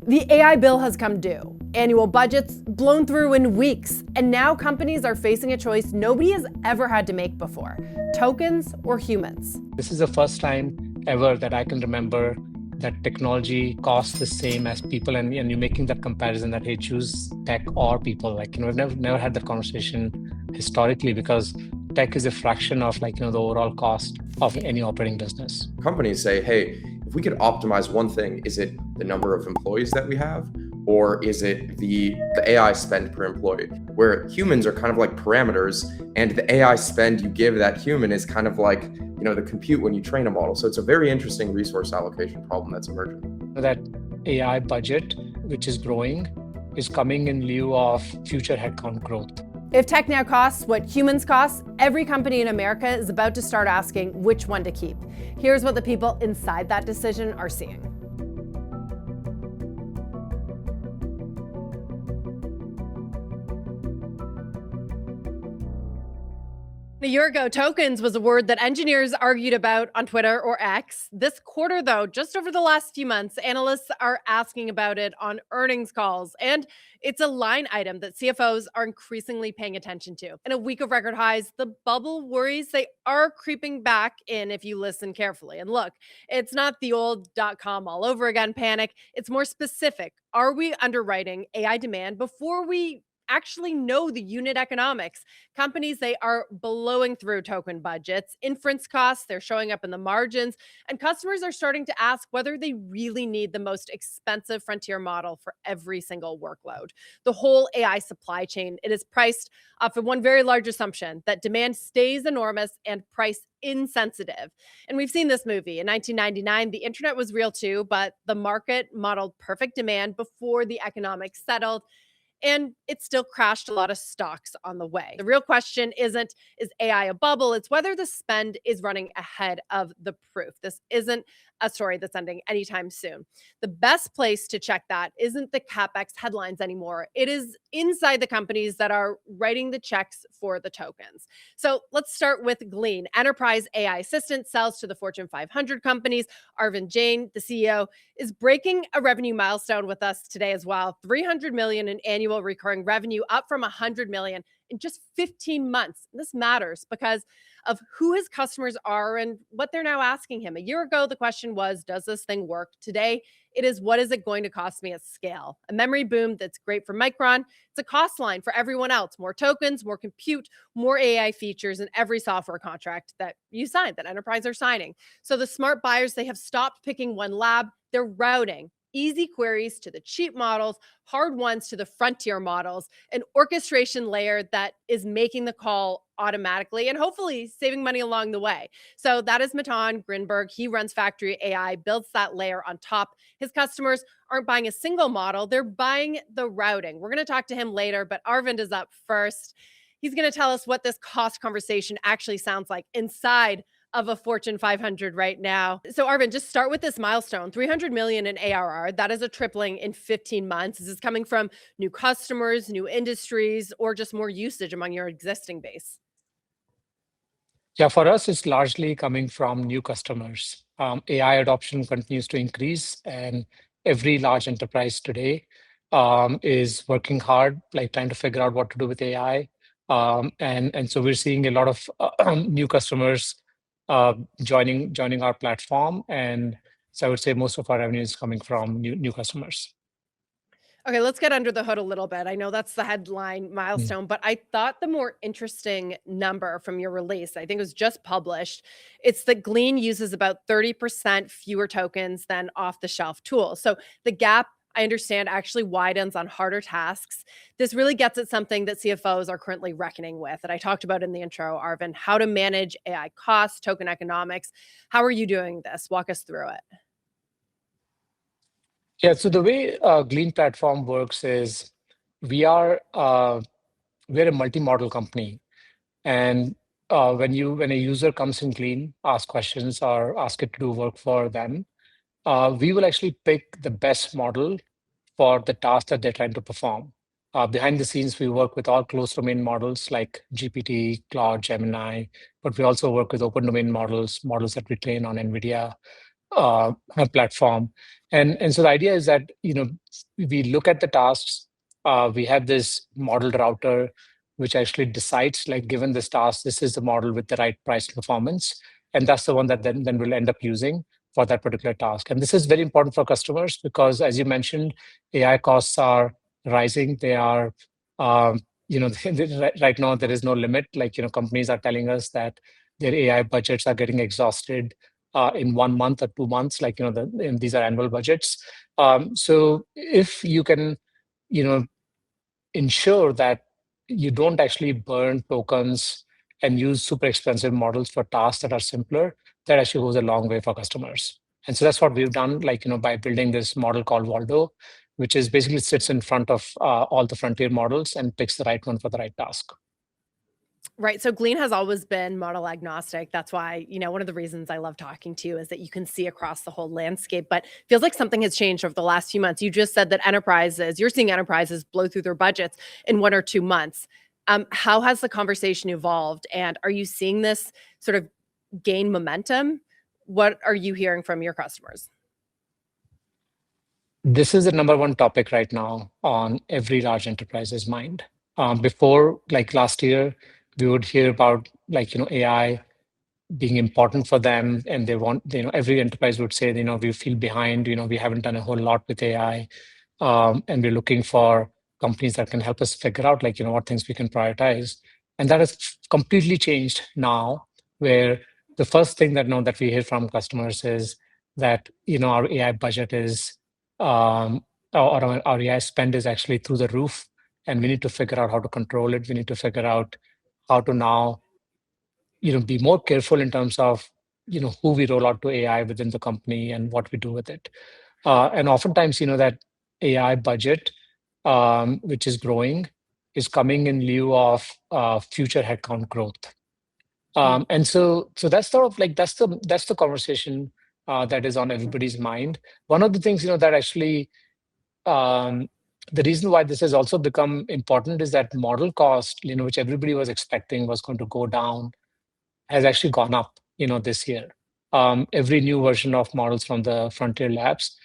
The AI bill has come due. Annual budgets blown through in weeks. And now companies are facing a choice nobody has ever had to make before: tokens or humans. This is the first time ever that I can remember that technology costs the same as people, and you're making that comparison that, hey, choose tech or people. We've never had that conversation historically, because tech is a fraction of the overall cost of any operating business. Companies say, hey, if we could optimize one thing, is it the number of employees that we have? Or is it the AI spend per employee? Where humans are kind of like parameters, and the AI spend you give that human is kind of like, the compute when you train a model. So it's a very interesting resource allocation problem that's emerging. That AI budget, which is growing, is coming in lieu of future headcount growth. If tech now costs what humans cost, every company in America is about to start asking which one to keep. Here's what the people inside that decision are seeing. A year ago, tokens was a word that engineers argued about on Twitter or X. This quarter, though, just over the last few months, analysts are asking about it on earnings calls. And it's a line item that CFOs are increasingly paying attention to. In a week of record highs, the bubble worries they are creeping back in if you listen carefully. And look, it's not the old .com all over again panic. It's more specific. Are we underwriting AI demand before we actually know the unit economics? Companies, they are blowing through token budgets. Inference costs, they're showing up in the margins. And customers are starting to ask whether they really need the most expensive frontier model for every single workload. The whole AI supply chain, it is priced off of one very large assumption that demand stays enormous and price insensitive. And we've seen this movie. In 1999, the internet was real too, but the market modeled perfect demand before the economics settled. And it still crashed a lot of stocks on the way. The real question isn't, is AI a bubble? It's whether the spend is running ahead of the proof. This isn't a story that's ending anytime soon. The best place to check that isn't the CapEx headlines anymore. It is inside the companies that are writing the checks for the tokens. So let's start with Glean. Enterprise AI assistant sells to the Fortune 500 companies. Arvind Jain, the CEO, is breaking a revenue milestone with us today as well. 300 million in annual recurring revenue, up from 100 million in just 15 months. This matters because of who his customers are and what they're now asking him. A year ago, the question was, does this thing work? Today, it is, what is it going to cost me at scale? A memory boom that's great for Micron. It's a cost line for everyone else. More tokens, more compute, more AI features in every software contract that you sign, that enterprise are signing. So the smart buyers, they have stopped picking one lab. They're routing easy queries to the cheap models, hard ones to the frontier models, an orchestration layer that is making the call automatically and hopefully saving money along the way. So that is Matan Grinberg. He runs Factory AI, builds that layer on top. His customers aren't buying a single model, they're buying the routing. We're going to talk to him later, but Arvind is up first. He's going to tell us what this cost conversation actually sounds like inside of a Fortune 500 right now. So Arvind, just start with this milestone, 300 million in ARR. That is a tripling in 15 months. Is this coming from new customers, new industries, or just more usage among your existing base? Yeah, for us, it's largely coming from new customers. AI adoption continues to increase, and every large enterprise today is working hard, trying to figure out what to do with AI. And so we're seeing a lot of new customers joining our platform, and so I would say most of our revenue is coming from new customers. Okay, let's get under the hood a little bit. I know that's the headline milestone, but I thought the more interesting number from your release, I think it was just published, it's that Glean uses about 30% fewer tokens than off-the-shelf tools. So the gap, I understand, actually widens on harder tasks. This really gets at something that CFOs are currently reckoning with, that I talked about in the intro, Arvind, how to manage AI costs, token economics. How are you doing this? Walk us through it. Yeah, so the way Glean platform works is we're a multi-model company, and when a user comes in Glean, ask questions or ask it to do work for them, we will actually pick the best model for the task that they're trying to perform. Behind the scenes, we work with all closed domain models like GPT, Claude, Gemini, but we also work with open domain models that we train on NVIDIA. platform. And so the idea is that, we look at the tasks, we have this model router, which actually decides, like, given this task, this is the model with the right price performance. And that's the one that then we'll end up using for that particular task. And this is very important for customers because, as you mentioned, AI costs are rising. They are, right now there is no limit. Like, companies are telling us that their AI budgets are getting exhausted in 1 month or 2 months, like, and these are annual budgets. So if you can, ensure that you don't actually burn tokens and use super expensive models for tasks that are simpler, that actually goes a long way for customers. And so that's what we've done, like, by building this model called Waldo, which is basically sits in front of all the frontier models and picks the right one for the right task. Right. So Glean has always been model agnostic. That's why, one of the reasons I love talking to you is that you can see across the whole landscape, but feels like something has changed over the last few months. You just said that you're seeing enterprises blow through their budgets in 1 or 2 months. How has the conversation evolved? And are you seeing this sort of gain momentum? What are you hearing from your customers? This is the number one topic right now on every large enterprise's mind. Before, like last year, we would hear about, like, AI being important for them, and they want, every enterprise would say, we feel behind, we haven't done a whole lot with AI, and we're looking for companies that can help us figure out, like, what things we can prioritize. And that has completely changed now, where the first thing that we hear from customers is that, our AI budget is, or our AI spend is actually through the roof, and we need to figure out how to control it. We need to figure out how to now, be more careful in terms of, who we roll out to AI within the company and what we do with it. And oftentimes, that AI budget, which is growing, is coming in lieu of future headcount growth. And so that's sort of like, that's the conversation that is on everybody's mind. One of the things, that actually, the reason why this has also become important is that model cost, which everybody was expecting was going to go down, has actually gone up, this year. Every new version of models from the frontier labs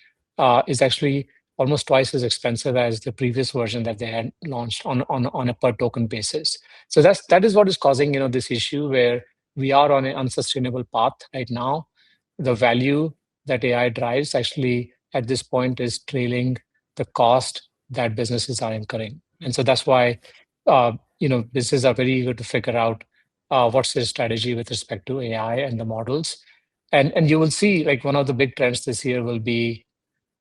is actually almost twice as expensive as the previous version that they had launched on a per token basis. So that is what is causing, this issue where we are on an unsustainable path right now. The value that AI drives actually at this point is trailing the cost that businesses are incurring. And so that's why, businesses are very eager to figure out what's their strategy with respect to AI and the models. And you will see, like, one of the big trends this year will be,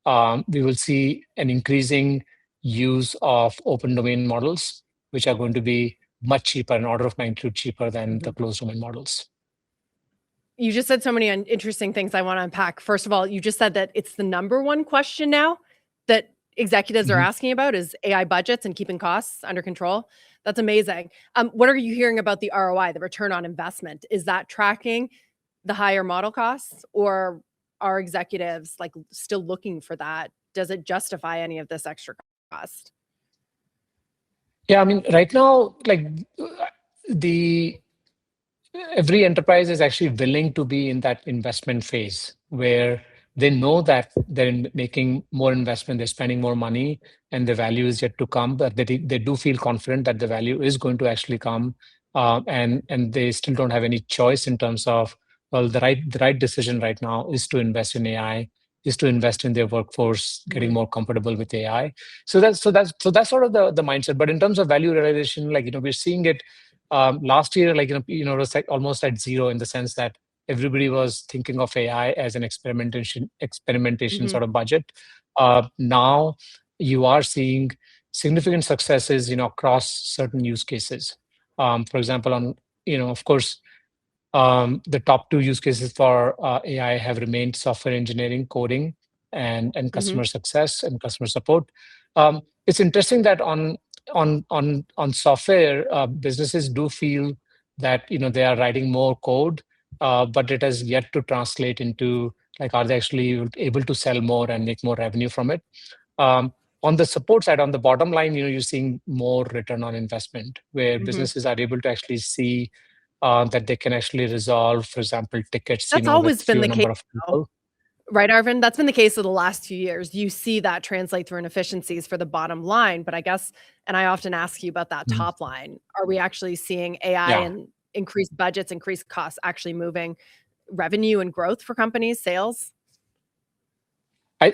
we will see an increasing use of open domain models, which are going to be much cheaper, an order of magnitude cheaper than the closed domain models. You just said so many interesting things I want to unpack. First of all, you just said that it's the number one question now that executives are asking about is AI budgets and keeping costs under control. That's amazing. What are you hearing about the ROI, the return on investment? Is that tracking the higher model costs, or are executives like still looking for that? Does it justify any of this extra cost? Yeah, I mean, right now, like, every enterprise is actually willing to be in that investment phase where they know that they're making more investment, they're spending more money, and the value is yet to come. But they do feel confident that the value is going to actually come, and they still don't have any choice in terms of, well, the right decision right now is to invest in AI, is to invest in their workforce, getting more comfortable with AI. So that's sort of the mindset. But in terms of value realization, like, we're seeing it last year, like, it was like almost at zero, in the sense that everybody was thinking of AI as an experimentation sort of budget. Now you are seeing significant successes, across certain use cases. For example, of course, the top 2 use cases for AI have remained software engineering, coding, and customer success and customer support. It's interesting that on software, businesses do feel that, they are writing more code, but it has yet to translate into, like, are they actually able to sell more and make more revenue from it? On the support side, on the bottom line, you're seeing more return on investment, where businesses are able to actually see that they can actually resolve, for example, tickets. That's always with been fewer the number case, of people. Right, Arvind? That's been the case of the last few years. You see that translate through in efficiencies for the bottom line, but I guess, and I often ask you about that Mm. top line, are we actually seeing AI Yeah. and increased budgets, increased costs actually moving revenue and growth for companies, sales? Yeah.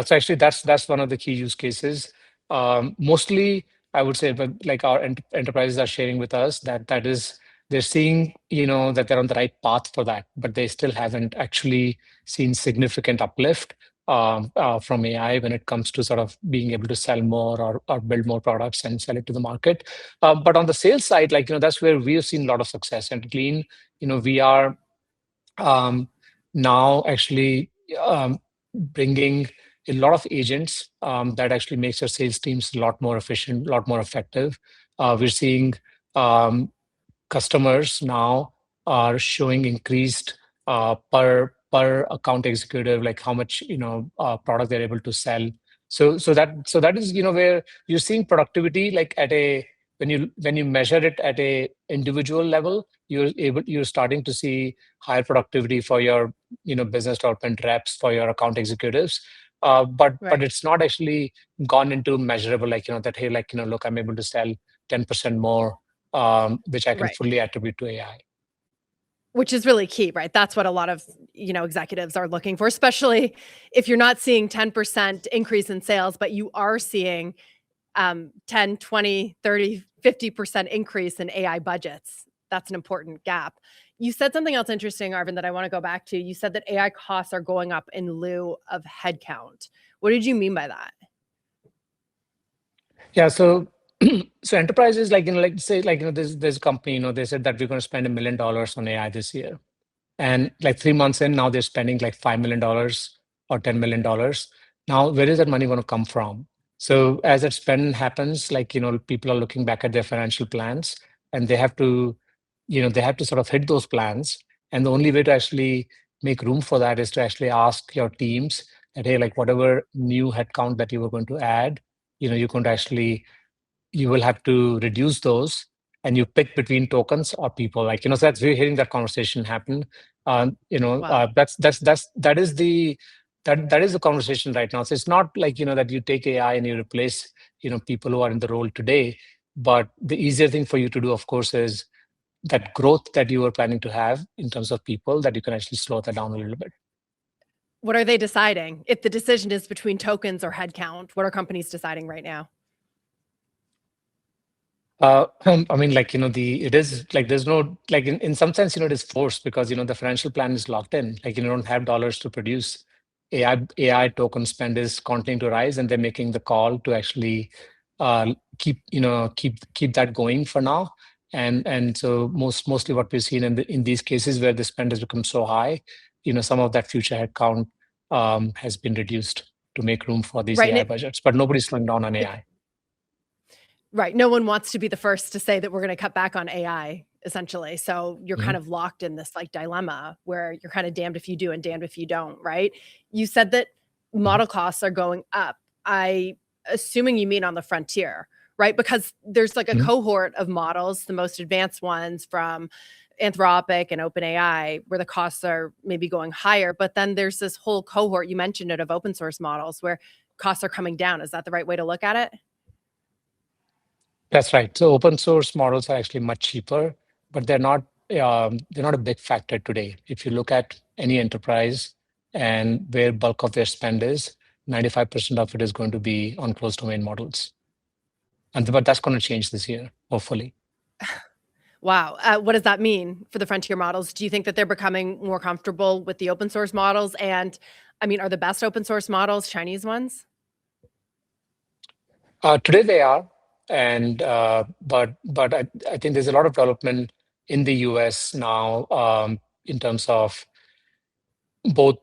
So actually, that's one of the key use cases. Mostly, I would say, but like our enterprises are sharing with us that is they're seeing that they're on the right path for that, but they still haven't actually seen significant uplift from AI when it comes to sort of being able to sell more or build more products and sell it to the market. But on the sales side, that's where we have seen a lot of success. And Glean, we are um, now actually bringing a lot of agents that actually makes our sales teams a lot more efficient, a lot more effective. We're seeing um, customers now are showing increased per account executive, like how much product they're able to sell. So that is where you're seeing productivity like at a when you measure it at a individual level, you're starting to see higher productivity for your business development reps, for your account executives. But Right. it's not actually gone into measurable, like that, hey, like look, I'm able to sell 10% more, which I can Right. fully attribute to AI. Which is really key, right? That's what a lot of, executives are looking for, especially if you're not seeing 10% increase in sales, but you are seeing 10, 20, 30, 50% increase in AI budgets. That's an important gap. You said something else interesting, Arvind, that I want to go back to. You said that AI costs are going up in lieu of headcount. What did you mean by that? Yeah, so so enterprises like say there's a company, they said that we're going to spend $1 million on AI this year. And like 3 months in, now they're spending like $5 million or $10 million. Now, where is that money going to come from? So as that spend happens, people are looking back at their financial plans and they have to sort of hit those plans. And the only way to actually make room for that is to actually ask your teams that, hey, like whatever new headcount that you were going to add, you're going to actually you will have to reduce those and you pick between tokens or people, so that's we're hearing that conversation happen. Wow. That is the conversation right now. So it's not like that you take AI and you replace people who are in the role today, but the easier thing for you to do, of course, is that growth that you were planning to have in terms of people, that you can actually slow that down a little bit. What are they deciding? If the decision is between tokens or headcount, what are companies deciding right now? I mean, it is like there's no, like in some sense, it is forced because, the financial plan is locked in. Like, you don't have dollars to produce. AI token spend is continuing to rise, and they're making the call to actually keep that going for now. And so mostly what we've seen in these cases where the spend has become so high, some of that future headcount has been reduced to make room for these Right. AI budgets, but nobody's slowing down on AI. Right. No one wants to be the first to say that we're going to cut back on AI, essentially. So you're kind of locked in this like dilemma where you're kind of damned if you do and damned if you don't, right? You said that model costs are going up. Assuming you mean on the frontier, right? Because there's like a cohort of models, the most advanced ones from Anthropic and OpenAI, where the costs are maybe going higher. But then there's this whole cohort, you mentioned it, of open source models where costs are coming down. Is that the right way to look at it? That's right. So open source models are actually much cheaper, but they're not a big factor today. If you look at any enterprise and where bulk of their spend is, 95% of it is going to be on closed domain models. But that's going to change this year, hopefully. Wow. What does that mean for the frontier models? Do you think that they're becoming more comfortable with the open source models? And I mean, are the best open source models Chinese ones? Today they are, and but I think there's a lot of development in the US now in terms of both.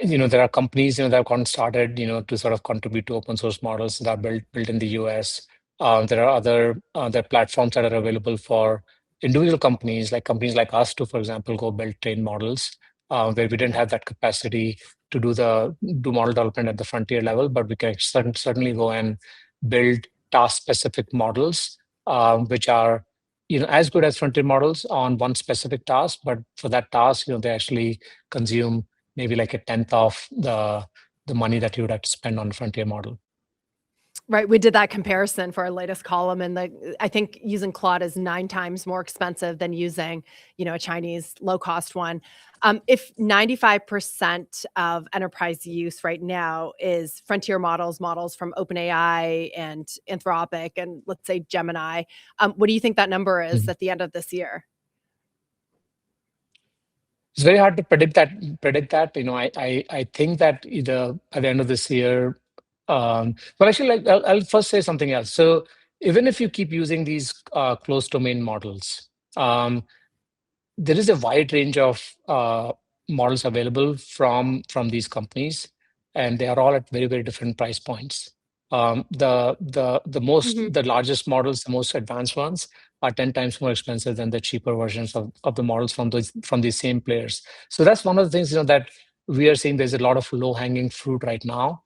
There are companies, that have gotten started, to sort of contribute to open source models that are built in the US. There are other platforms that are available for individual companies like us to, for example, go build train models, where we didn't have that capacity to do model development at the frontier level, but we can certainly go and build task-specific models, which are as good as frontier models on one specific task, but for that task, they actually consume maybe like a tenth of the money that you would have to spend on a frontier model. Right. We did that comparison for our latest column, and I think using Claude is 9 times more expensive than using, a Chinese low-cost one. If 95% of enterprise use right now is frontier models from OpenAI and Anthropic, and let's say Gemini, what do you think that number is at the end of this year? It's very hard to predict that. I think that either at the end of this year. But actually, I'll first say something else. So even if you keep using these closed domain models, there is a wide range of models available from these companies, and they are all at very, very different price points. The largest models, the most advanced ones, are 10 times more expensive than the cheaper versions of the models from these same players. So that's one of the things that we are seeing. There's a lot of low-hanging fruit right now,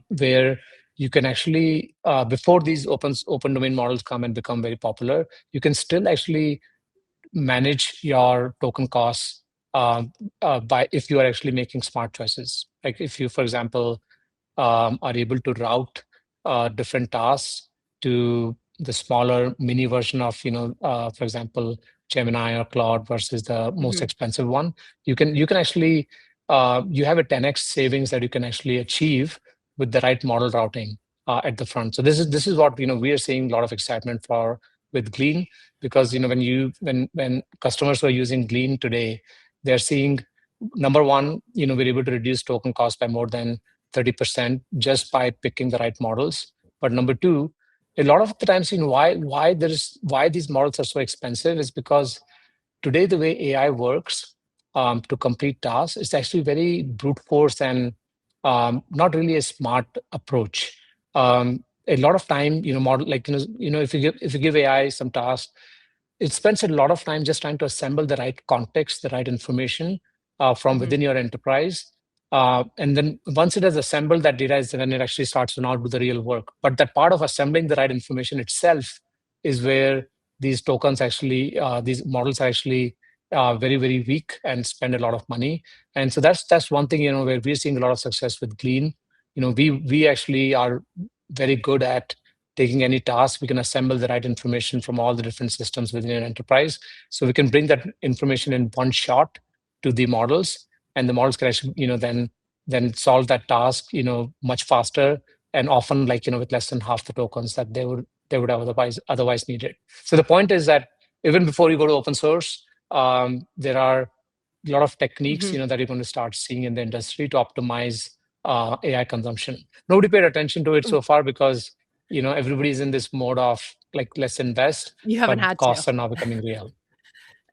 where you can actually, before these open domain models come and become very popular, you can still actually manage your token costs by if you are actually making smart choices. Like if you, for example, are able to route different tasks to the smaller mini version of, for example, Gemini or Claude versus the most expensive one, you can actually, you have a 10x savings that you can actually achieve with the right model routing at the front. So this is what we are seeing a lot of excitement for with Glean, because when customers who are using Glean today, they're seeing, number one, we're able to reduce token cost by more than 30% just by picking the right models. But number two, a lot of the times, why these models are so expensive is because today the way AI works to complete tasks is actually very brute force and not really a smart approach. A lot of time, model like if you give AI some tasks, it spends a lot of time just trying to assemble the right context, the right information from within your enterprise. And then once it has assembled that data, then it actually starts to now do the real work. But that part of assembling the right information itself is where these tokens actually, these models are actually very, very weak and spend a lot of money. And so that's one thing, where we're seeing a lot of success with Glean. We actually are very good at taking any task. We can assemble the right information from all the different systems within an enterprise. So we can bring that information in one shot to the models, and the models can actually, then solve that task, much faster, and often with less than half the tokens that they would have otherwise needed. So the point is that even before you go to open source, there are a lot of techniques, that you're going to start seeing in the industry to optimize AI consumption. Nobody paid attention to it so far because everybody's in this mode of let's invest. You haven't had costs to. are now becoming real.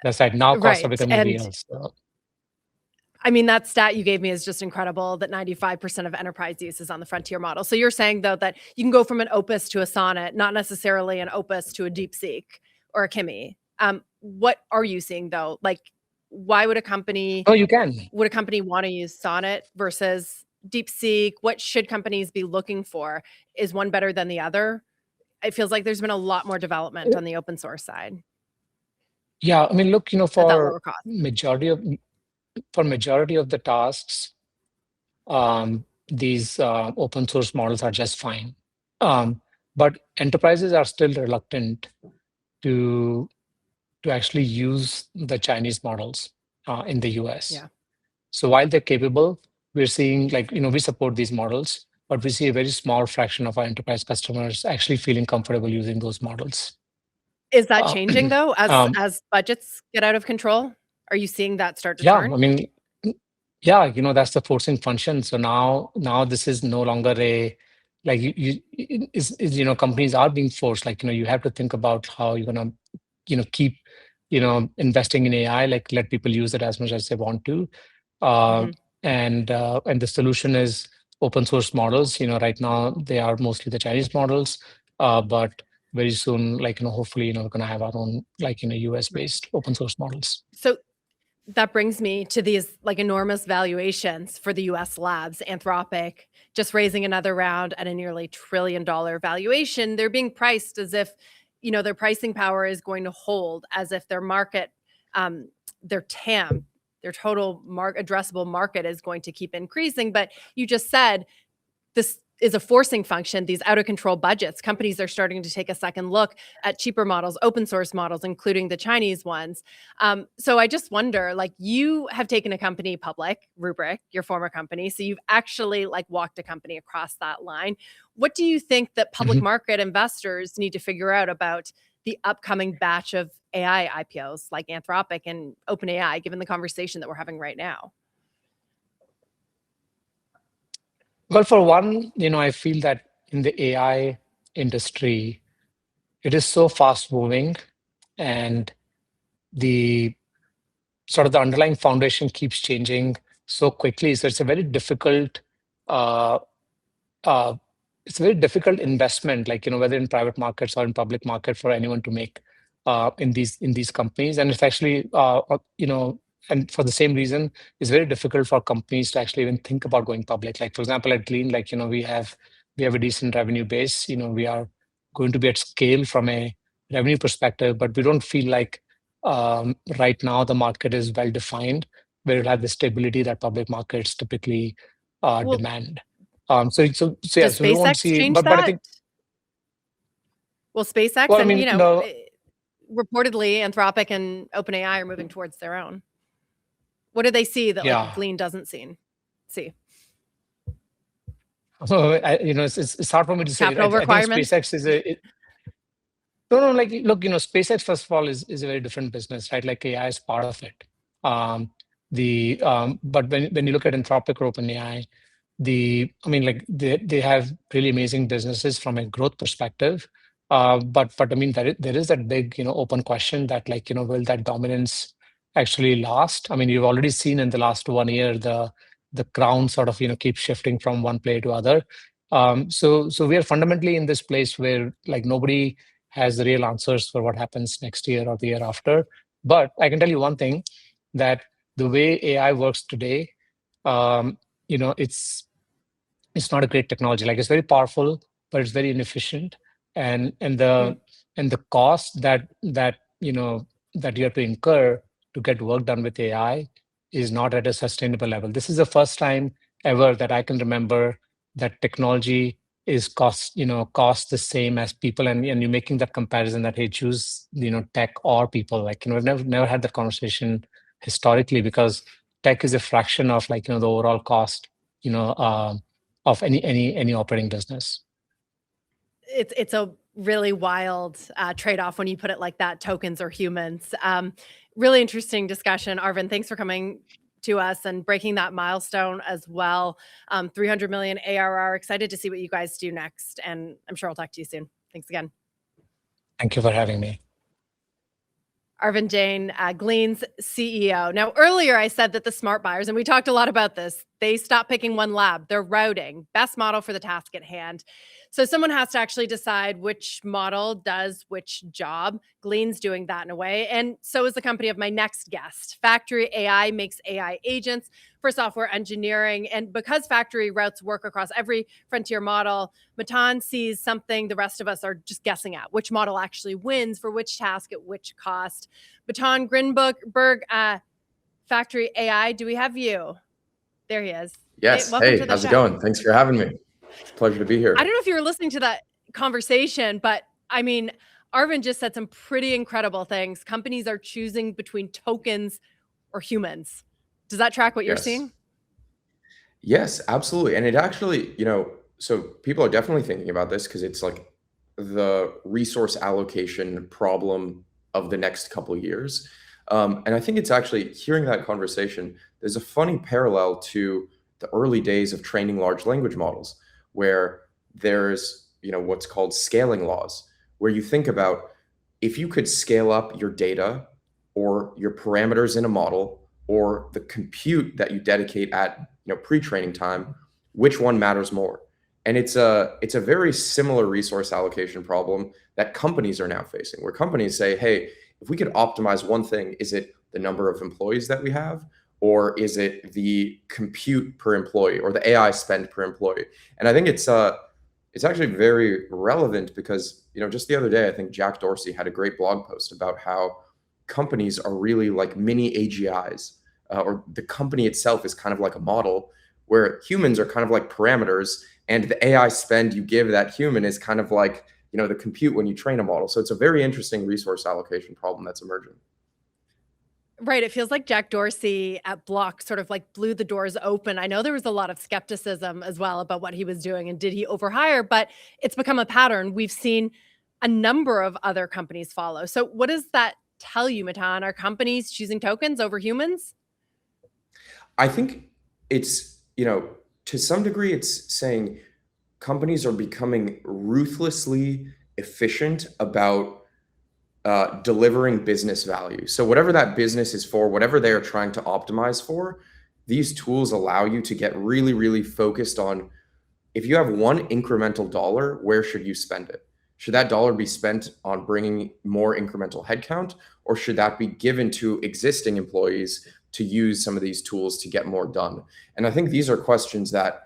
That's right. Now costs are Right. becoming And real. So. I mean, that stat you gave me is just incredible, that 95% of enterprise use is on the frontier model. So you're saying, though, that you can go from an Opus to a Sonnet, not necessarily an Opus to a DeepSeek or a Kimi. What are you seeing, though? Like, why would a company? Oh, you can. Would a company want to use Sonnet versus DeepSeek? What should companies be looking for? Is one better than the other? It feels like there's been a lot more development on the open source side. Yeah, I mean, look, at that lower cost. For majority of the tasks, these open source models are just fine. But enterprises are still reluctant to actually use the Chinese models in the US. Yeah. So while they're capable, we're seeing we support these models, but we see a very small fraction of our enterprise customers actually feeling comfortable using those models. Is that changing, though, as budgets get out of control? Are you seeing that start to turn? I mean, yeah, that's the forcing function. So now this is no longer a companies are being forced. You have to think about how you're gonna keep investing in AI. Let people use it as much as they want to, and the solution is open source models. Right now they are mostly the Chinese models, but very soon, hopefully, we're gonna have our own US based open source models. So that brings me to these enormous valuations for the US labs. Anthropic just raising another round at a nearly $1 trillion valuation. They're being priced as if their pricing power is going to hold, as if their market, their TAM, their total addressable market is going to keep increasing. But you just said this is a forcing function, these out of control budgets. Companies are starting to take a second look at cheaper models, open source models, including the Chinese ones. So I just wonder, like, you have taken a company public, Rubrik, your former company. So you've actually walked a company across that line. What do you think that public market investors need to figure out about the upcoming batch of AI IPOs like Anthropic and OpenAI, given the conversation that we're having right now? Well, for one, I feel that in the AI industry, it is so fast moving, and the sort of the underlying foundation keeps changing so quickly. So it's a very difficult, uh, uh, investment, whether in private markets or in public market, for anyone to make in these companies. And it's actually, and for the same reason, it's very difficult for companies to actually even think about going public. Like, for example, at Glean, we have a decent revenue base. We are going to be at scale from a revenue perspective, but we don't feel like right now the market is well defined, where it'll have the stability that public markets typically demand. So Does we won't SpaceX see, change but I that? think, Well, SpaceX well, I and, mean, no, reportedly Anthropic and OpenAI are moving towards their own. What do they see that yeah. Glean doesn't see? So, it's hard for me to say. Capital I think requirements? SpaceX is no, look, SpaceX, first of all, is a very different business, right? Like, AI is part of it. But when you look at Anthropic or OpenAI, they have really amazing businesses from a growth perspective. But I mean, there is that big, open question that, will that dominance actually last? I mean, you've already seen in the last 1 year the crown sort of keep shifting from one player to other. So we are fundamentally in this place where nobody has the real answers for what happens next year or the year after. But I can tell you one thing, that the way AI works today, it's not a great technology. Like, it's very powerful, but it's very inefficient, and the cost that you have to incur to get work done with AI is not at a sustainable level. This is the first time ever that I can remember that technology is cost the same as people, and you're making that comparison that, hey, choose tech or people. We've never had that conversation historically, because tech is a fraction of the overall cost of any operating business. It's a really wild trade-off when you put it like that, tokens or humans. Really interesting discussion. Arvind, thanks for coming to us and breaking that milestone as well. 300 million ARR. Excited to see what you guys do next. And I'm sure I'll talk to you soon. Thanks again. Thank you for having me. Arvind Jain, Glean's CEO. Now, earlier I said that the smart buyers, and we talked a lot about this, they stop picking one lab. They're routing. Best model for the task at hand. So someone has to actually decide which model does which job. Glean's doing that in a way. And so is the company of my next guest. Factory AI makes AI agents for software engineering. And because Factory routes work across every frontier model, Matan sees something the rest of us are just guessing at, which model actually wins for which task at which cost. Matan Grinberg, Factory AI, do we have you? There he is. Yes. Hey, how's it going? Thanks for having me. It's a pleasure to be here. I don't know if you were listening to that conversation, but I mean, Arvind just said some pretty incredible things. Companies are choosing between tokens or humans. Does that track what you're seeing? Yes, absolutely. And it actually, so people are definitely thinking about this, because it's like the resource allocation problem of the next couple of years. And I think it's actually, hearing that conversation, there's a funny parallel to the early days of training large language models, where there's, what's called scaling laws, where you think about, if you could scale up your data or your parameters in a model, or the compute that you dedicate at pre-training time, which one matters more? And it's a very similar resource allocation problem that companies are now facing, where companies say, hey, if we could optimize one thing, is it the number of employees that we have, or is it the compute per employee, or the AI spend per employee? And I think it's It's actually very relevant because, just the other day, I think Jack Dorsey had a great blog post about how companies are really like mini AGIs, or the company itself is kind of like a model where humans are kind of like parameters, and the AI spend you give that human is kind of like, the compute when you train a model. So it's a very interesting resource allocation problem that's emerging. Right. It feels like Jack Dorsey at Block sort of like blew the doors open. I know there was a lot of skepticism as well about what he was doing and did he overhire, but it's become a pattern. We've seen a number of other companies follow. So what does that tell you, Matan? Are companies choosing tokens over humans? I think it's, to some degree, it's saying companies are becoming ruthlessly efficient about delivering business value. So whatever that business is for, whatever they are trying to optimize for, these tools allow you to get really, really focused on, if you have one incremental dollar, where should you spend it? Should that dollar be spent on bringing more incremental headcount, or should that be given to existing employees to use some of these tools to get more done? And I think these are questions that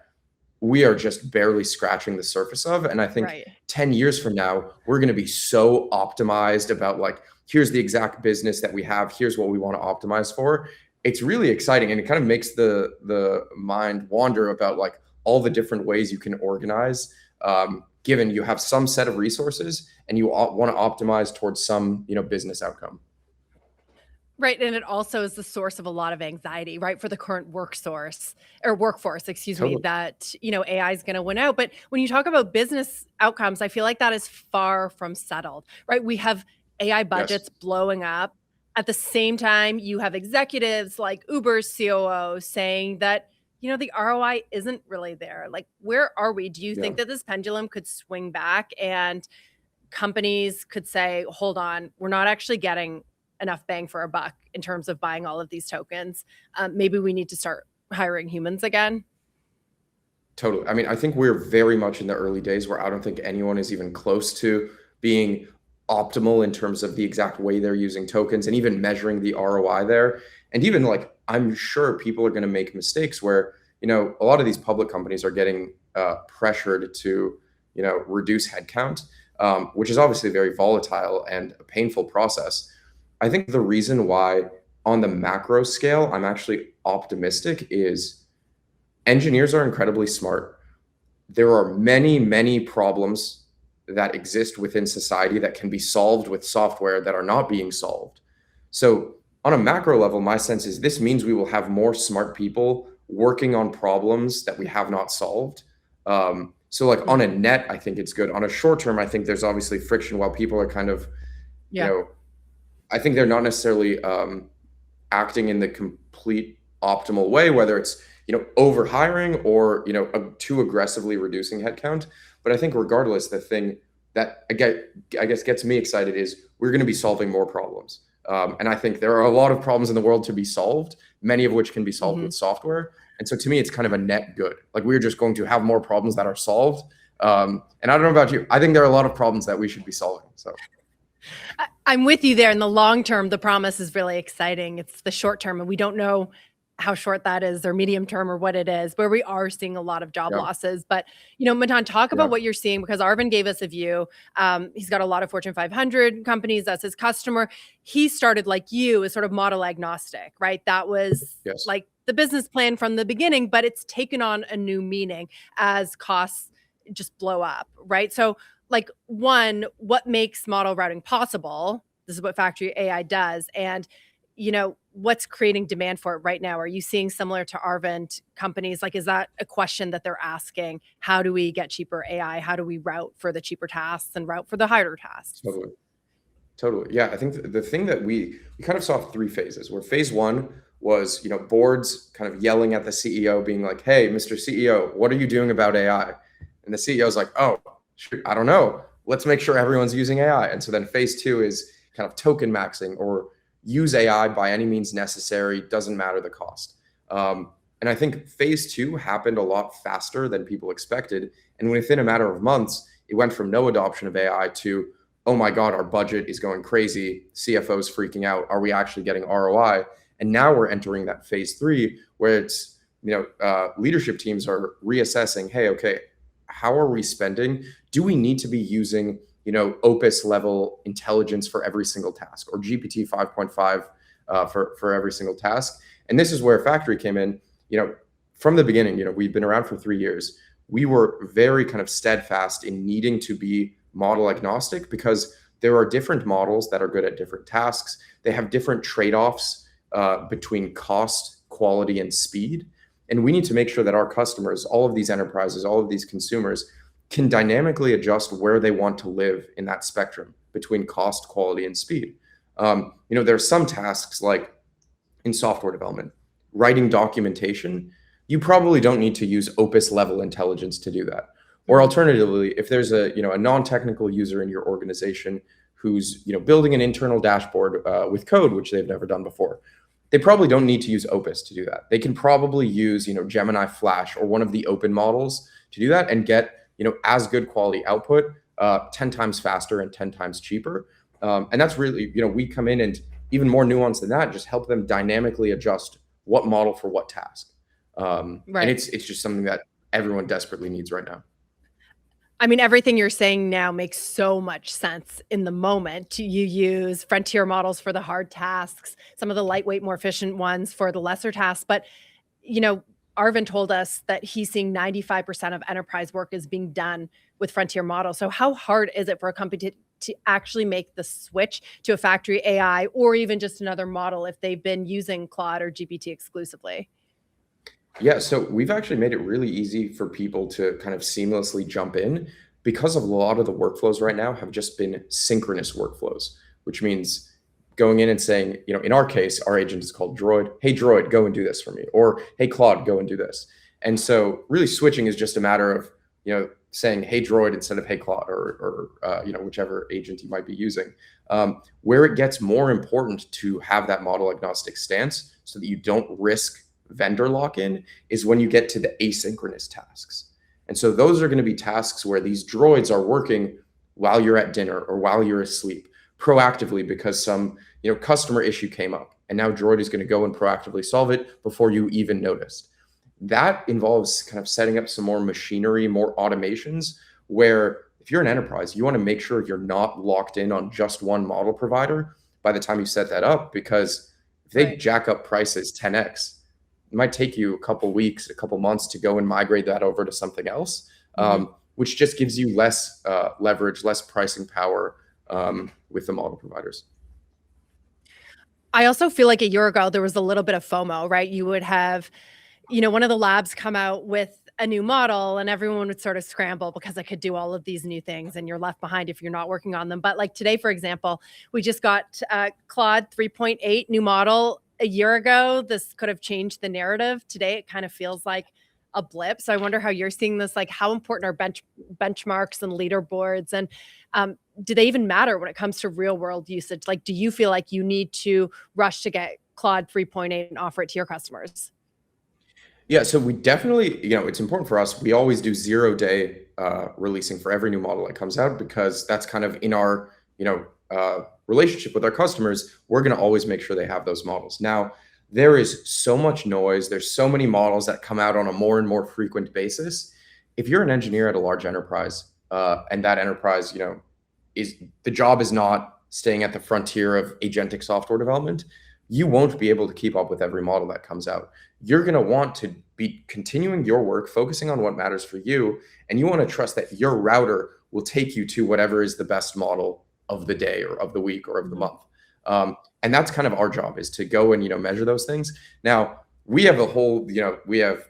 we are just barely scratching the surface of. And I think Right. 10 years from now, we're going to be so optimized about like, here's the exact business that we have, here's what we want to optimize for. It's really exciting. And it kind of makes the mind wander about like all the different ways you can organize, given you have some set of resources and you want to optimize towards some, business outcome. Right. And it also is the source of a lot of anxiety, right? For the current workforce, excuse me, Totally. that, AI is going to win out. But when you talk about business outcomes, I feel like that is far from settled, right? We have AI budgets Yes. blowing up. At the same time, you have executives like Uber's COO saying that, the ROI isn't really there. Like, where are we? Do you Yeah. think that this pendulum could swing back and companies could say, hold on, we're not actually getting enough bang for a buck in terms of buying all of these tokens? Maybe we need to start hiring humans again. Totally. I mean, I think we're very much in the early days where I don't think anyone is even close to being optimal in terms of the exact way they're using tokens and even measuring the ROI there. And even like, I'm sure people are going to make mistakes where, a lot of these public companies are getting pressured to, reduce headcount, which is obviously very volatile and a painful process. I think the reason why on the macro scale, I'm actually optimistic is engineers are incredibly smart. There are many, many problems that exist within society that can be solved with software that are not being solved. So on a macro level, my sense is this means we will have more smart people working on problems that we have not solved. So like on a net, I think it's good. On a short term, I think there's obviously friction while people are kind of, Yeah. I think they're not necessarily acting in the complete optimal way, whether it's, over hiring or, too aggressively reducing headcount. But I think regardless, the thing that I guess gets me excited is we're going to be solving more problems. And I think there are a lot of problems in the world to be solved, many of which can be solved with software. And so to me, it's kind of a net good. Like we're just going to have more problems that are solved. And I don't know about you. I think there are a lot of problems that we should be solving. So I'm with you there. In the long term, the promise is really exciting. It's the short term, and we don't know how short that is or medium term or what it is, where we are seeing a lot of job yeah, losses. But, Matan, talk yeah, about what you're seeing, because Arvind gave us a view. He's got a lot of Fortune 500 companies. That's his customer. He started like you as sort of model agnostic, right? That was yes. like the business plan from the beginning, but it's taken on a new meaning as costs just blow up, right? So like, one, what makes model routing possible? This is what factory AI does. And, what's creating demand for it right now? Are you seeing, similar to Arvind, companies like, is that a question that they're asking? How do we get cheaper AI? How do we route for the cheaper tasks and route for the harder tasks? Totally. Yeah. I think the thing that we kind of saw three phases, where phase one was, boards kind of yelling at the CEO being like, hey, Mr. CEO, what are you doing about AI? And the CEO is like, oh, shoot, I don't know. Let's make sure everyone's using AI. And so then phase two is kind of token maxing, or use AI by any means necessary, doesn't matter the cost. And I think phase two happened a lot faster than people expected. And within a matter of months, it went from no adoption of AI to, oh my God, our budget is going crazy. CFOs freaking out. Are we actually getting ROI? And now we're entering that phase three where it's, leadership teams are reassessing, hey, okay, how are we spending? Do we need to be using, Opus level intelligence for every single task, or GPT 5.5 for every single task? And this is where Factory came in. From the beginning, we've been around for 3 years. We were very kind of steadfast in needing to be model agnostic, because there are different models that are good at different tasks. They have different trade-offs between cost, quality, and speed. And we need to make sure that our customers, all of these enterprises, all of these consumers, can dynamically adjust where they want to live in that spectrum between cost, quality, and speed. There are some tasks, like in software development, writing documentation. You probably don't need to use Opus level intelligence to do that. Or alternatively, if there's a non-technical user in your organization who's building an internal dashboard with code, which they've never done before, they probably don't need to use Opus to do that. They can probably use Gemini Flash or one of the open models to do that and get as good quality output 10 times faster and 10 times cheaper. And that's really, we come in and even more nuanced than that, just help them dynamically adjust what model for what task. And it's just something that everyone desperately needs right now. I mean, everything you're saying now makes so much sense in the moment. You use frontier models for the hard tasks, some of the lightweight, more efficient ones for the lesser tasks. But, Arvind told us that he's seeing 95% of enterprise work is being done with frontier models. So how hard is it for a company to actually make the switch to a factory AI, or even just another model if they've been using Claude or GPT exclusively? Yeah, so we've actually made it really easy for people to kind of seamlessly jump in, because of a lot of the workflows right now have just been synchronous workflows, which means going in and saying, in our case, our agent is called Droid. Hey, Droid, go and do this for me. Or, hey, Claude, go and do this. And so really switching is just a matter of, saying, hey, Droid, instead of hey, Claude, or whichever agent you might be using. Where it gets more important to have that model agnostic stance so that you don't risk vendor lock-in is when you get to the asynchronous tasks. And so those are going to be tasks where these droids are working while you're at dinner or while you're asleep, proactively, because some customer issue came up, and now Droid is going to go and proactively solve it before you even noticed. That involves kind of setting up some more machinery, more automations, where if you're an enterprise, you want to make sure you're not locked in on just one model provider by the time you set that up, because if they jack up prices 10x, it might take you a couple weeks, a couple months to go and migrate that over to something else, which just gives you less leverage, less pricing power with the model providers. I also feel like a year ago, there was a little bit of FOMO, right? You would have, one of the labs come out with a new model and everyone would sort of scramble because it could do all of these new things, and you're left behind if you're not working on them. But like today, for example, we just got Claude 3.8 new model. A year ago, this could have changed the narrative. Today, it kind of feels like a blip. So I wonder how you're seeing this, like how important are benchmarks and leaderboards, and do they even matter when it comes to real world usage? Like, do you feel like you need to rush to get Claude 3.8 and offer it to your customers? Yeah, so we definitely, it's important for us. We always do 0-day releasing for every new model that comes out, because that's kind of in our, relationship with our customers. We're going to always make sure they have those models. Now, there is so much noise. There's so many models that come out on a more and more frequent basis. If you're an engineer at a large enterprise, and that enterprise, the job is not staying at the frontier of agentic software development, you won't be able to keep up with every model that comes out. You're going to want to be continuing your work, focusing on what matters for you, and you want to trust that your router will take you to whatever is the best model of the day or of the week or of the month. And that's kind of our job, is to go and, measure those things. Now, we have a whole, we have,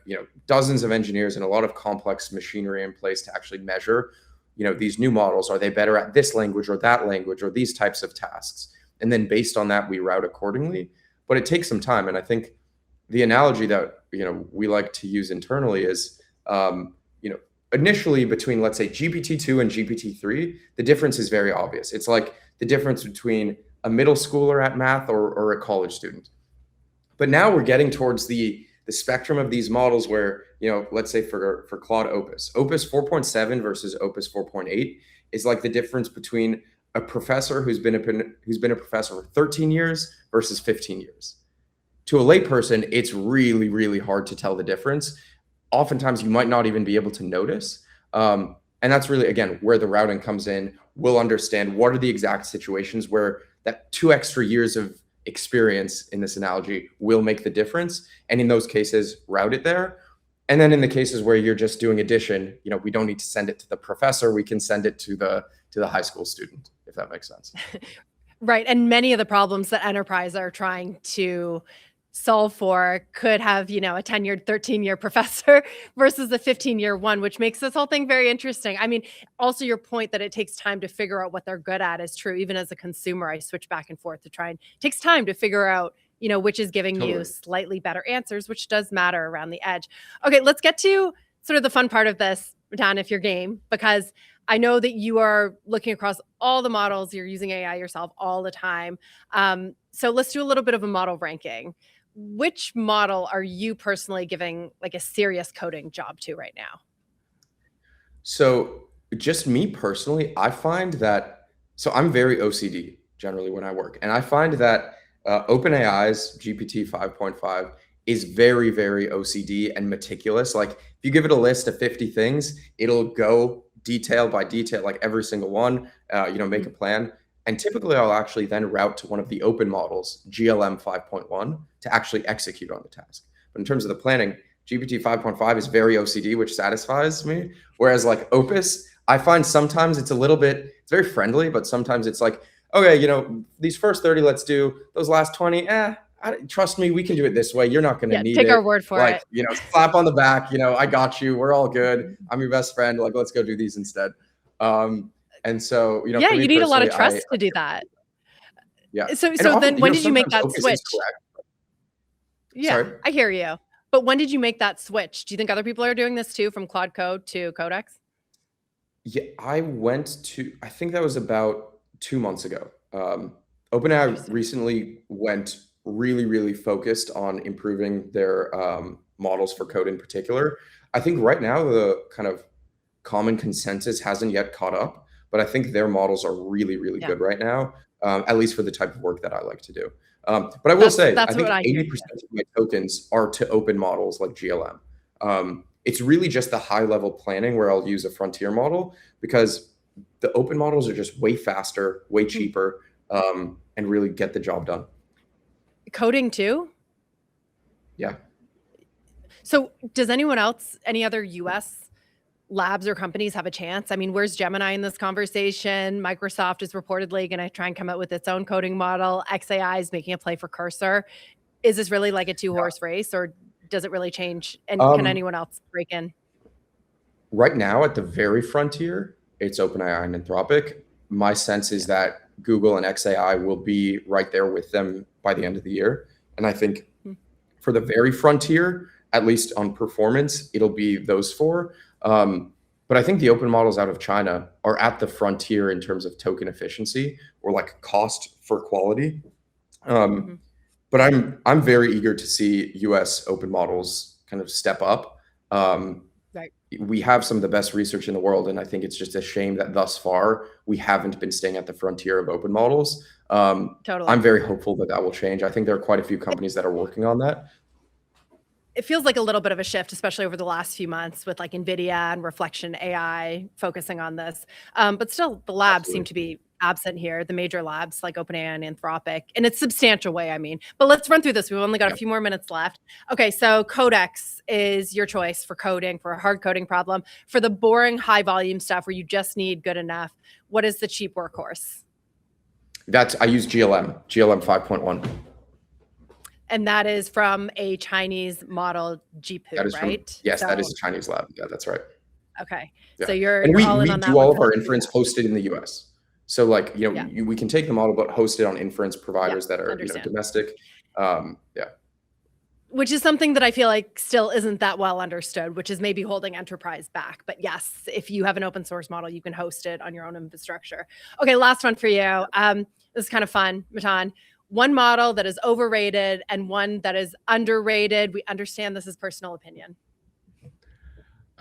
dozens of engineers and a lot of complex machinery in place to actually measure, these new models. Are they better at this language or that language or these types of tasks? And then based on that, we route accordingly. But it takes some time. And I think the analogy that, we like to use internally is, initially between, let's say, GPT-2 and GPT-3, the difference is very obvious. It's like the difference between a middle schooler at math or a college student. But now we're getting towards the spectrum of these models where, let's say for Claude Opus 4.7 versus Opus 4.8 is like the difference between a professor who's been a professor for 13 years versus 15 years. To a layperson, it's really, really hard to tell the difference. Oftentimes you might not even be able to notice. And that's really, again, where the routing comes in. We'll understand what are the exact situations where that 2 extra years of experience in this analogy will make the difference. And in those cases, route it there. And then in the cases where you're just doing addition, we don't need to send it to the professor. We can send it to the high school student, if that makes sense. Right. And many of the problems that enterprise are trying to solve for could have, a tenured 13-year professor versus a 15-year one, which makes this whole thing very interesting. I mean, also your point that it takes time to figure out what they're good at is true. Even as a consumer, I switch back and forth to try and it takes time to figure out, which is giving you slightly better answers, which does matter around the edge. Okay, let's get to sort of the fun part of this, Matan, if you're game, because I know that you are looking across all the models. You're using AI yourself all the time. So let's do a little bit of a model ranking. Which model are you personally giving like a serious coding job to right now? So just me personally, I find that, so I'm very OCD generally when I work. And I find that OpenAI's GPT 5.5 is very, very OCD and meticulous. Like if you give it a list of 50 things, it'll go detail by detail, like every single one, make a plan. And typically I'll actually then route to one of the open models, GLM 5.1, to actually execute on the task. But in terms of the planning, GPT 5.5 is very OCD, which satisfies me. Whereas like Opus, I find sometimes it's very friendly, but sometimes it's like, okay, these first 30, let's do those last 20. Trust me, we can do it this way. You're not going to need take it. our word for it. Slap on the back, I got you. We're all good. I'm your best friend. Like, let's go do these instead. And so, you need a lot of trust to do that. Yeah. So then when did you make that switch? Yeah, Sorry? I hear you. But when did you make that switch? Do you think other people are doing this too, from Claude Code to Codex? Yeah, I think that was about 2 months ago. OpenAI recently went really, really focused on improving their models for code in particular. I think right now the kind of common consensus hasn't yet caught up, but I think their models are really, really good right now, at least for the type of work that I like to do. But I will say, I think 80% of my tokens are to open models like GLM. It's really just the high level planning where I'll use a frontier model, because the open models are just way faster, way cheaper, and really get the job done. Coding too? Yeah. So does any other US labs or companies have a chance? I mean, where's Gemini in this conversation? Microsoft is reportedly going to try and come out with its own coding model. XAI is making a play for Cursor. Is this really like a 2-horse race, or does it really change? And can anyone else break in? Right now, at the very frontier, it's OpenAI and Anthropic. My sense is that Google and XAI will be right there with them by the end of the year. And I think for the very frontier, at least on performance, it'll be those 4. But I think the open models out of China are at the frontier in terms of token efficiency or like cost for quality. But I'm very eager to see US open models kind of step up. We have some of the best research in the world, and I think it's just a shame that thus far we haven't been staying at the frontier of open models. Totally. I'm very hopeful that will change. I think there are quite a few companies that are working on that. It feels like a little bit of a shift, especially over the last few months with like NVIDIA and Reflection AI focusing on this. But still, the labs seem to be absent here, the major labs like OpenAI and Anthropic, in a substantial way, I mean. But let's run through this. We've only got a few more minutes left. Okay, so Codex is your choice for coding, for a hard coding problem. For the boring high volume stuff where you just need good enough, what is the cheap workhorse? I use GLM 5.1. And that is from a Chinese model, GPU, right? Yes, that is a Chinese lab. Yeah, that's right. Okay. Yeah. So you're we all in on that. Do all of our inference hosted in the US. So like, we can take the model, but host it on inference providers that are domestic. Which is something that I feel like still isn't that well understood, which is maybe holding enterprise back. But yes, if you have an open source model, you can host it on your own infrastructure. Okay, last one for you. This is kind of fun, Matan. One model that is overrated and one that is underrated. We understand this is personal opinion.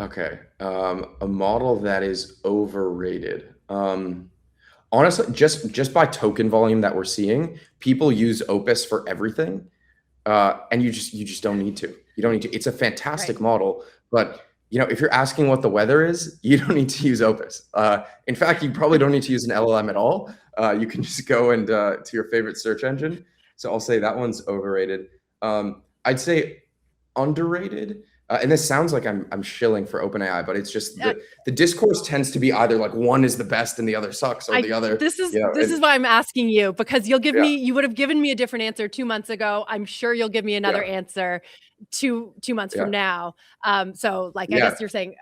Okay. A model that is overrated. Honestly, just by token volume that we're seeing, people use Opus for everything. And you just don't need to. You don't need to. It's a fantastic model, but if you're asking what the weather is, you don't need to use Opus. In fact, you probably don't need to use an LLM at all. You can just go and to your favorite search engine. So I'll say that one's overrated. I'd say underrated. And this sounds like I'm shilling for OpenAI, but it's just the discourse tends to be either like one is the best and the other sucks, or the other. This is why I'm asking you, because you would have given me a different answer 2 months ago. I'm sure you'll give me another answer two months from now. So like I guess you're saying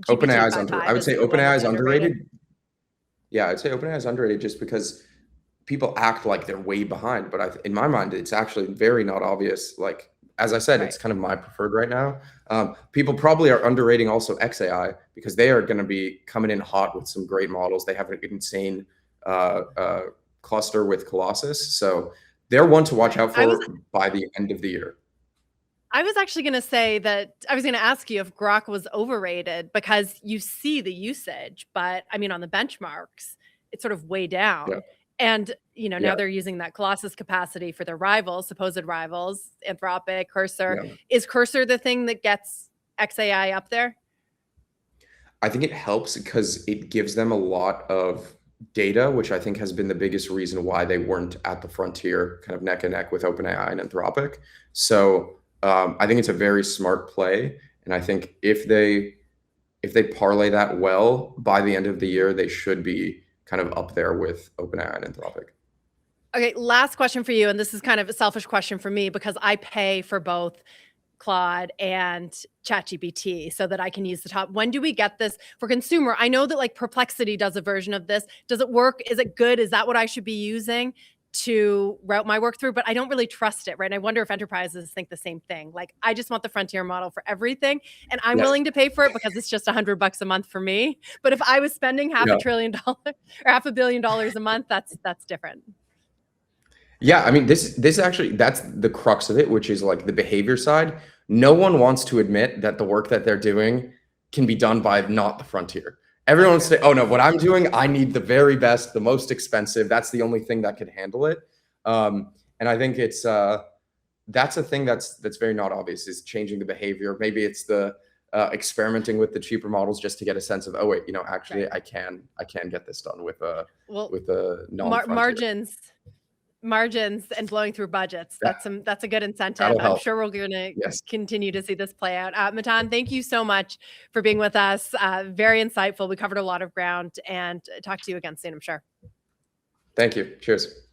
OpenAI is underrated. I would say OpenAI is underrated. Yeah, I'd say OpenAI is underrated just because people act like they're way behind, but in my mind, it's actually very not obvious. Like, as I said, it's kind of my preferred right now. People probably are underrating also XAI because they are going to be coming in hot with some great models. They have an insane cluster with Colossus. So they're one to watch out for by the end of the year. I was actually going to say that I was going to ask you if Grok was overrated because you see the usage, but I mean, on the benchmarks, it's sort of way down. Yeah. And, now they're using that Colossus capacity for their rivals, supposed rivals, Anthropic, Cursor. Yeah. Is Cursor the thing that gets XAI up there? I think it helps because it gives them a lot of data, which I think has been the biggest reason why they weren't at the frontier, kind of neck and neck with OpenAI and Anthropic. So I think it's a very smart play. And I think if they parlay that well, by the end of the year, they should be kind of up there with OpenAI and Anthropic. Okay, last question for you. And this is kind of a selfish question for me because I pay for both Claude and ChatGPT so that I can use the top. When do we get this for consumer? I know that like Perplexity does a version of this. Does it work? Is it good? Is that what I should be using to route my work through? But I don't really trust it, right? And I wonder if enterprises think the same thing. Like, I just want the frontier model for everything. And I'm willing to pay for it because it's just $100 a month for me. But if I was spending $500 billion or $500 million a month, that's different. Yeah, I mean, this actually, that's the crux of it, which is like the behavior side. No one wants to admit that the work that they're doing can be done by not the frontier. Everyone wants to say, oh no, what I'm doing, I need the very best, the most expensive. That's the only thing that could handle it. And I think it's that's a thing that's very not obvious, is changing the behavior. Maybe it's the experimenting with the cheaper models just to get a sense of, oh wait, actually I can get this done with a non-frontier. Margins and blowing through budgets. That's a good incentive. I'm sure we're going to continue to see this play out. Matan, thank you so much for being with us. Very insightful. We covered a lot of ground, and talk to you again soon, I'm sure. Thank you. Cheers.